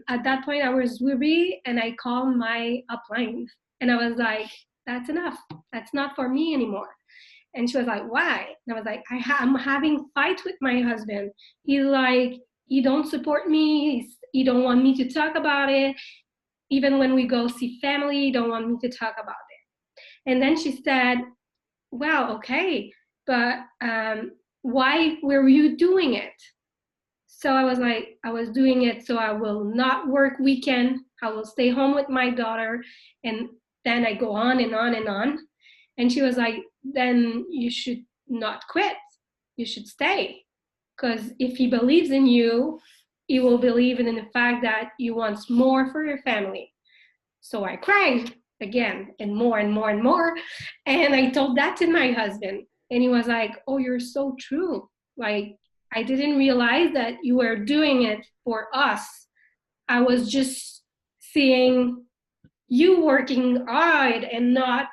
S4: at that point I was Ruby, and I called my upline, and I was like, that's enough. That's not for me anymore. And she was like, why? And I was like, I'm having fight with my husband. He's like, he don't support me. He don't want me to talk about it. Even when we go see family, he don't want me to talk about it. And then she said, well, okay, but why were you doing it? So I was like, I was doing it so I will not work weekend. I will stay home with my daughter. And then I go on and on and on. And she was like, then you should not quit. You should stay. Because if he believes in you, he will believe in the fact that you want more for your family. So I cried again, and more and more and more. And I told that to my husband. And he was like, oh, you're so true. Like, I didn't realize that you were doing it for us. I was just seeing you working hard and not,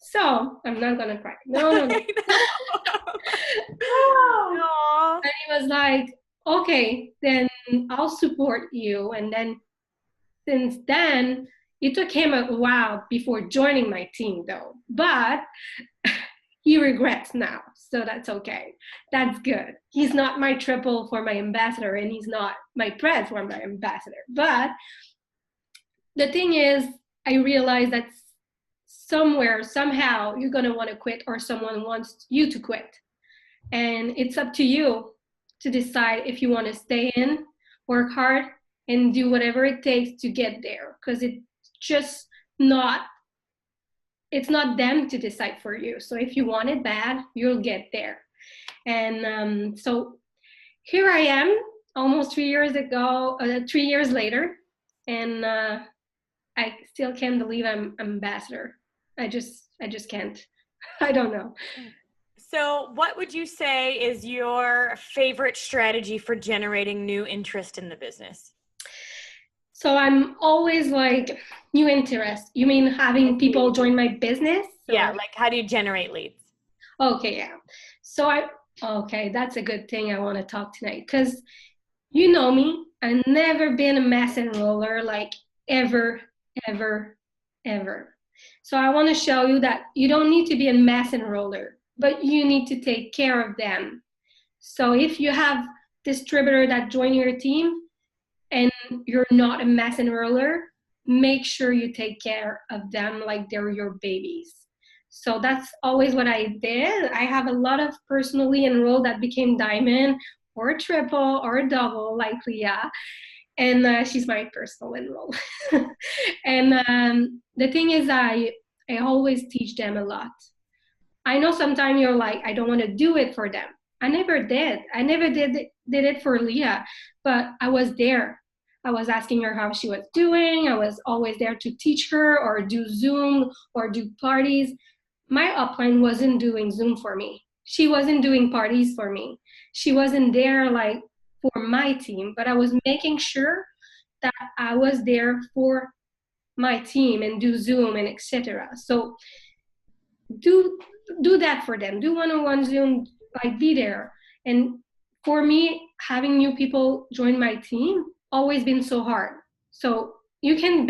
S4: So I'm not gonna cry. No. And he was like, okay, then I'll support you. And then since then, it took him a while before joining my team though, but he regrets now, so that's okay. That's good. He's not my triple for my ambassador, and he's not my pred for my ambassador. But the thing is, I realized that somewhere, somehow, you're gonna want to quit, or someone wants you to quit. And it's up to you to decide if you want to stay in, work hard, and do whatever it takes to get there, because it's not them to decide for you. So if you want it bad, you'll get there. And so here I am, almost 3 years later, and I still can't believe I'm ambassador. I just can't. I don't know.
S1: So what would you say is your favorite strategy for generating new interest in the business?
S4: So I'm always like, new interest. You mean having people join my business?
S1: Yeah, like how do you generate leads?
S4: Okay, yeah. So that's a good thing I want to talk tonight, because you know me, I've never been a mess and roller, like ever. So I want to show you that you don't need to be a mess and roller, but you need to take care of them. So if you have distributor that join your team and you're not a mess and roller, make sure you take care of them like they're your babies. So that's always what I did. I have a lot of personally enrolled that became diamond or a triple or a double, like Leah. And she's my personal enroll. And the thing is, I always teach them a lot. I know sometimes you're like, I don't want to do it for them. I never did. I never did it for Leah, but I was there. I was asking her how she was doing. I was always there to teach her, or do Zoom, or do parties. My upline wasn't doing Zoom for me. She wasn't doing parties for me. She wasn't there like for my team, but I was making sure that I was there for my team and do Zoom and etc. So do that for them. Do one-on-one Zoom, like be there. And for me, having new people join my team always been so hard. So you can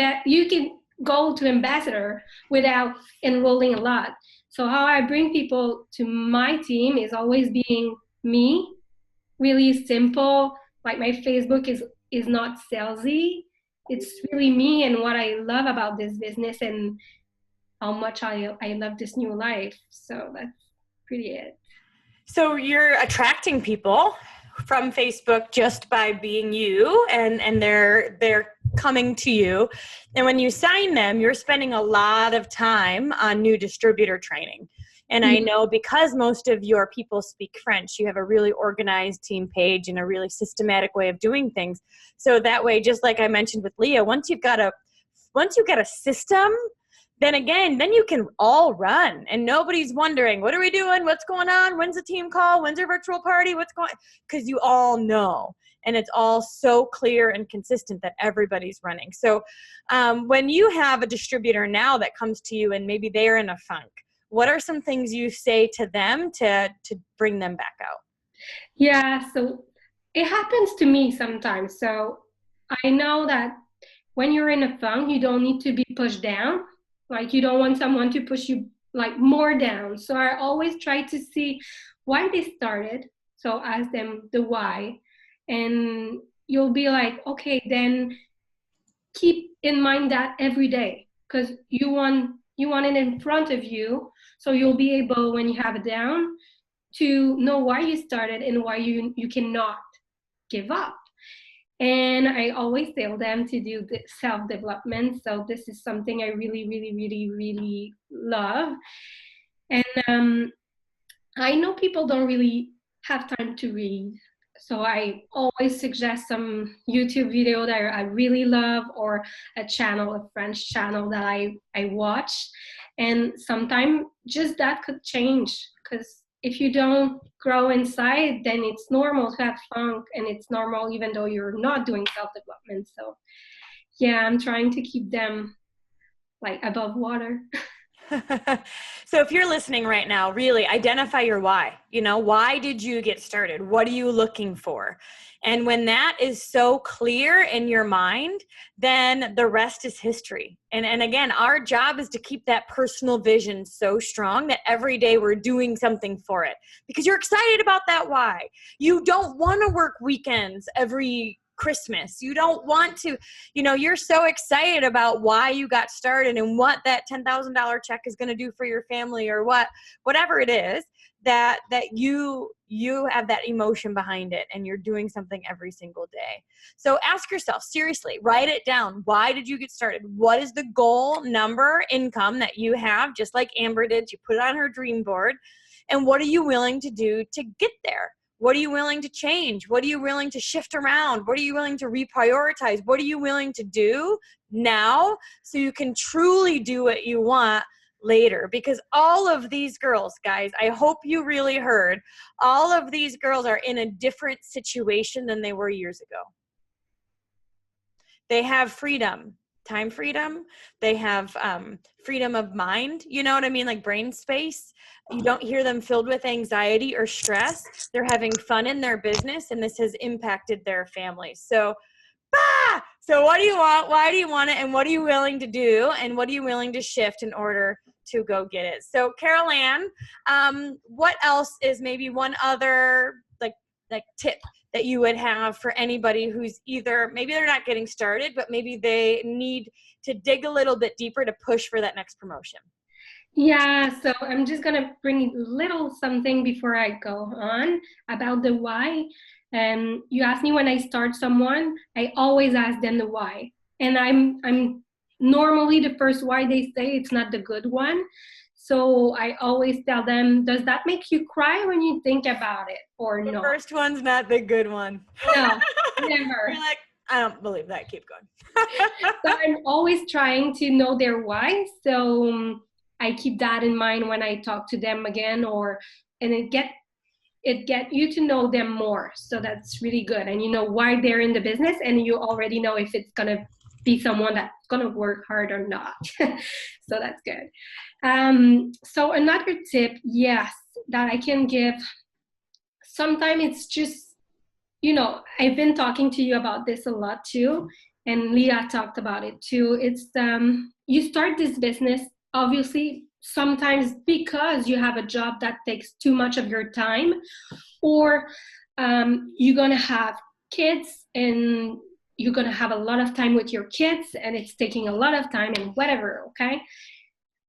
S4: go to ambassador without enrolling a lot. So how I bring people to my team is always being me, really simple. Like my Facebook is not salesy. It's really me and what I love about this business and how much I love this new life. So that's pretty it.
S1: So you're attracting people from Facebook just by being you, and they're coming to you. And when you sign them, you're spending a lot of time on new distributor training. And I know because most of your people speak French, you have a really organized team page and a really systematic way of doing things. So that way, just like I mentioned with Leah, once you've got a system, then you can all run and nobody's wondering, what are we doing? What's going on? When's the team call? When's our virtual party? What's going on? Because you all know. And it's all so clear and consistent that everybody's running. So when you have a distributor now that comes to you and maybe they're in a funk, what are some things you say to them to bring them back out?
S4: Yeah, so it happens to me sometimes. So I know that when you're in a funk, you don't need to be pushed down. Like you don't want someone to push you like more down. So I always try to see why they started. So ask them the why. And you'll be like, okay, then keep in mind that every day because you want it in front of you. So you'll be able, when you have it down, to know why you started and why you cannot give up. And I always tell them to do the self-development. So this is something I really, really, really, really love. And I know people don't really have time to read. So I always suggest some YouTube video that I really love or a French channel that I watch. And sometimes just that could change because if you don't grow inside, then it's normal to have funk and it's normal even though you're not doing self-development. So yeah, I'm trying to keep them like above water.
S1: So if you're listening right now, really identify your why. Why did you get started? What are you looking for? And when that is so clear in your mind, then the rest is history. And again, our job is to keep that personal vision so strong that every day we're doing something for it because you're excited about that why. You don't want to work weekends every Christmas. You don't want to, you're so excited about why you got started and what that $10,000 check is going to do for your family or whatever it is that you have that emotion behind it and you're doing something every single day. So ask yourself, seriously, write it down. Why did you get started? What is the goal number income that you have? Just like Amber did, she put it on her dream board. And what are you willing to do to get there? What are you willing to change? What are you willing to shift around? What are you willing to reprioritize? What are you willing to do now so you can truly do what you want later? Because all of these girls, guys, I hope you really heard, all of these girls are in a different situation than they were years ago. They have freedom, time freedom. They have freedom of mind. You know what I mean? Like brain space. You don't hear them filled with anxiety or stress. They're having fun in their business, and this has impacted their families. So what do you want? Why do you want it? And what are you willing to do? And what are you willing to shift in order to go get it? So Carolyn, what else is maybe one other like tip that you would have for anybody who's either, maybe they're not getting started, but maybe they need to dig a little bit deeper to push for that next promotion?
S4: Yeah, so I'm just going to bring a little something before I go on about the why. You asked me when I start someone, I always ask them the why. And I'm normally the first why they say it's not the good one. So I always tell them, does that make you cry when you think about it or no?
S1: The first one's not the good one.
S4: No, never.
S1: You're like, I don't believe that. Keep going.
S4: So I'm always trying to know their why. So I keep that in mind when I talk to them again, and it get you to know them more. So that's really good. And you know why they're in the business, and you already know if it's going to be someone that's going to work hard or not. So that's good. So another tip, yes, that I can give. Sometimes it's just, I've been talking to you about this a lot too. and Leah talked about it too. It's you start this business, obviously, sometimes because you have a job that takes too much of your time, or you're gonna have kids and you're gonna have a lot of time with your kids and it's taking a lot of time and whatever, okay?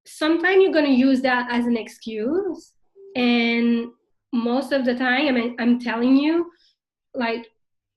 S4: Sometimes you're gonna use that as an excuse, and most of the time, I'm telling you, like,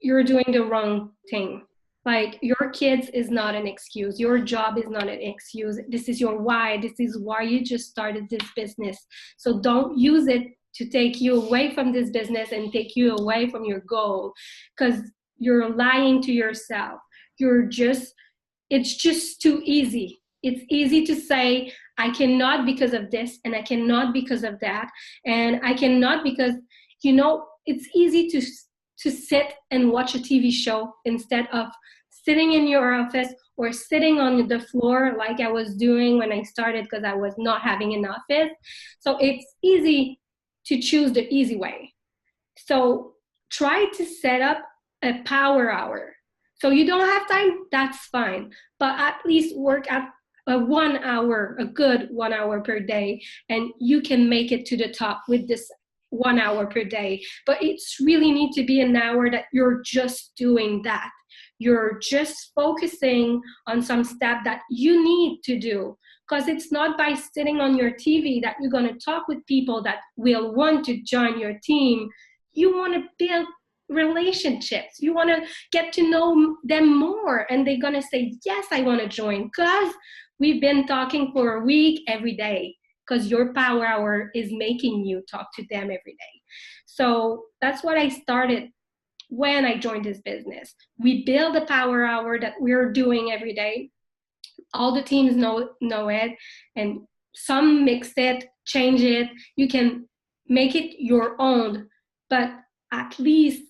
S4: you're doing the wrong thing. Like, your kids is not an excuse. Your job is not an excuse. This is your why. This is why you just started this business. So don't use it to take you away from this business and take you away from your goal, because you're lying to yourself. It's just too easy. It's easy to say, I cannot because of this, and I cannot because of that, and I cannot because, it's easy to sit and watch a TV show instead of sitting in your office or sitting on the floor like I was doing when I started, because I was not having an office. So it's easy to choose the easy way. So try to set up a power hour. So you don't have time, that's fine. But at least work at a 1 hour, a good 1 hour per day, and you can make it to the top with this 1 hour per day. But it's really need to be an hour that you're just doing that. You're just focusing on some step that you need to do. Because it's not by sitting on your TV that you're going to talk with people that will want to join your team. You want to build relationships. You want to get to know them more, and they're going to say, yes, I want to join, because we've been talking for a week every day, because your power hour is making you talk to them every day. So that's what I started when I joined this business. We build a power hour that we're doing every day. All the teams know it, and some mix it, change it. You can make it your own, but at least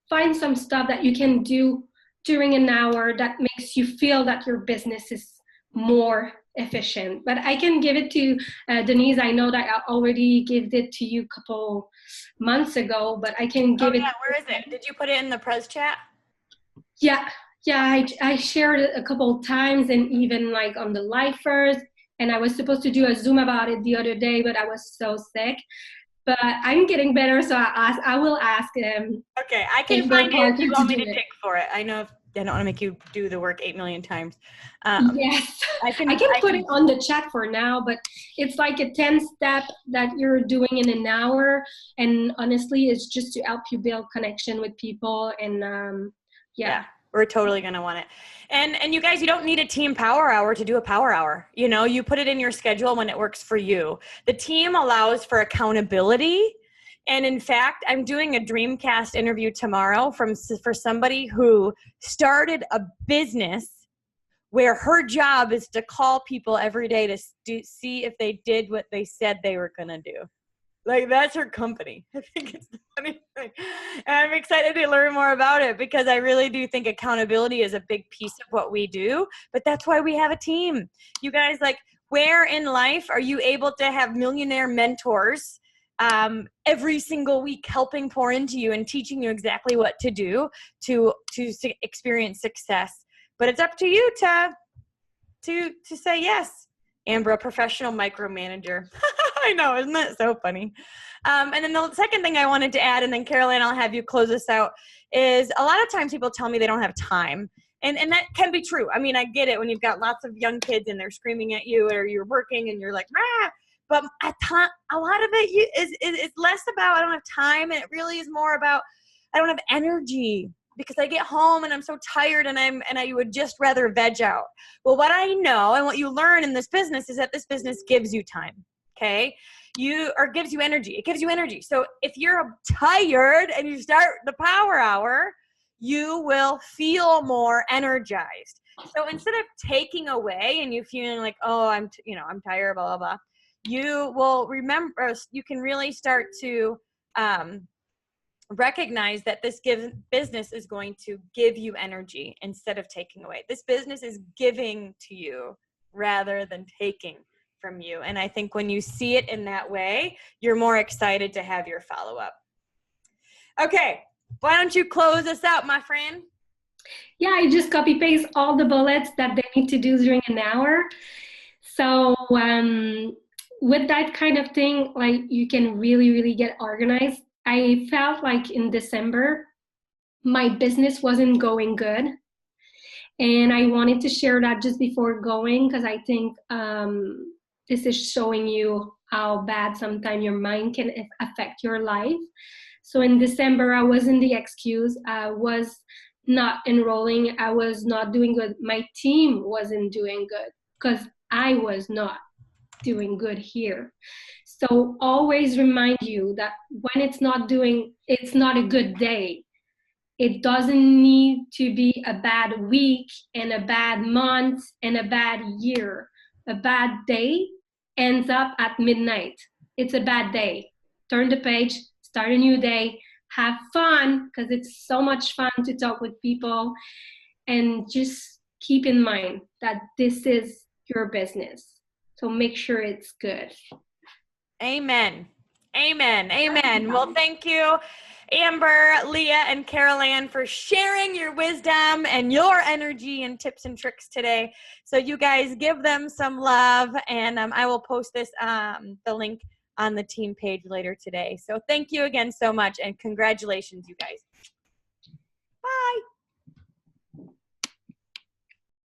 S4: find some stuff that you can do during an hour that makes you feel that your business is more efficient. But I can give it to Denise. I know that I already gave it to you a couple months ago, but I can give it.
S1: Where is it? Did you put it in the press chat?
S4: Yeah, I shared it a couple of times, and even like on the live first, and I was supposed to do a Zoom about it the other day, but I was so sick. But I'm getting better, so I will ask him.
S1: Okay, I can find it if you want me to dig for it. I know I don't want to make you do the work 8 million times.
S4: Yes, I can put it on the chat for now, but it's like a 10-step that you're doing in an hour, and honestly, it's just to help you build connection with people, and yeah.
S1: We're totally going to want it. And you guys, you don't need a team power hour to do a power hour. You put it in your schedule when it works for you. The team allows for accountability. And in fact, I'm doing a Dreamcast interview tomorrow for somebody who started a business where her job is to call people every day to see if they did what they said they were going to do. Like, that's her company. I think it's the funny thing. And I'm excited to learn more about it, because I really do think accountability is a big piece of what we do. But that's why we have a team. You guys, like, where in life are you able to have millionaire mentors every single week helping pour into you and teaching you exactly what to do to experience success? But it's up to you to say yes. Amber, a professional micromanager. I know, isn't that so funny? And then the second thing I wanted to add, and then Carolyn, I'll have you close this out, is a lot of times people tell me they don't have time. And that can be true. I mean, I get it when you've got lots of young kids and they're screaming at you, or you're working and you're like, ah. But a lot of it is less about I don't have time, and it really is more about I don't have energy, because I get home and I'm so tired and I would just rather veg out. Well, what I know and what you learn in this business is that this business gives you time. Okay. Gives you energy. It gives you energy. So if you're tired and you start the power hour, you will feel more energized. So instead of taking away and you feeling like, oh, I'm tired, blah, blah, blah, you will remember, you can really start to, recognize that this business is going to give you energy instead of taking away. This business is giving to you rather than taking from you. And I think when you see it in that way, you're more excited to have your follow-up. Okay, why don't you close us out, my friend?
S4: Yeah, I just copy paste all the bullets that they need to do during an hour. So with that kind of thing, like you can really, really get organized. I felt like in December, my business wasn't going good. And I wanted to share that just before going because I think this is showing you how bad sometimes your mind can affect your life. So in December, I wasn't the excuse. I was not enrolling. I was not doing good. My team wasn't doing good because I was not doing good here. So always remind you that when it's not a good day. It doesn't need to be a bad week and a bad month and a bad year. A bad day ends up at midnight. It's a bad day. Turn the page, start a new day, have fun because it's so much fun to talk with people, and just keep in mind that this is your business. So make sure it's good.
S1: Amen. Amen. Amen. Well, thank you, Amber, Leah, and Carolyn, for sharing your wisdom and your energy and tips and tricks today. So you guys give them some love, and I will post this, the link on the team page later today. So thank you again so much, and congratulations, you guys. Bye.